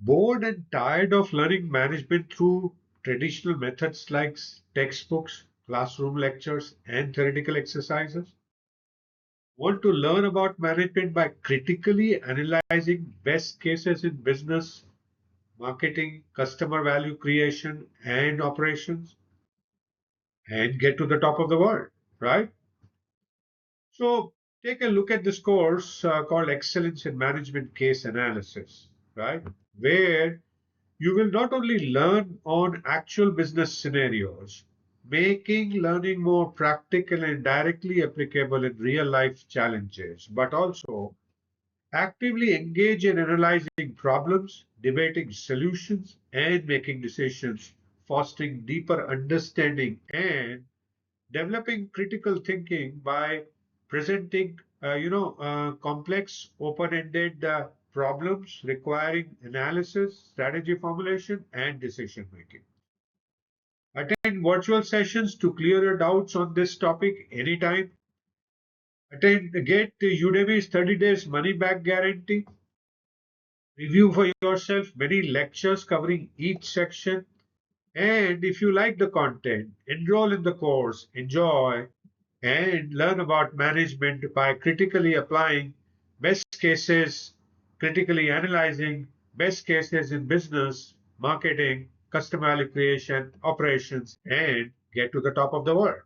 Bored and tired of learning management through traditional methods like textbooks, classroom lectures, and theoretical exercises? Want to learn about management by critically analyzing best cases in business, marketing, customer value creation, and operations, and get to the top of the world, right? So, take a look at this course called Excellence in Management Case Analysis, right? Where you will not only learn on actual business scenarios, making learning more practical and directly applicable in real life challenges, but also actively engage in analyzing problems, debating solutions, and making decisions, fostering deeper understanding and developing critical thinking by presenting complex open-ended problems requiring analysis, strategy formulation, and decision making. Attend virtual sessions to clear your doubts on this topic anytime. Get Udemy's 30 days money back guarantee. Review for yourself many lectures covering each section. And if you like the content, enroll in the course, enjoy, and learn about management by critically applying best cases, critically analyzing best cases in business, marketing, customer value creation, operations, and get to the top of the world.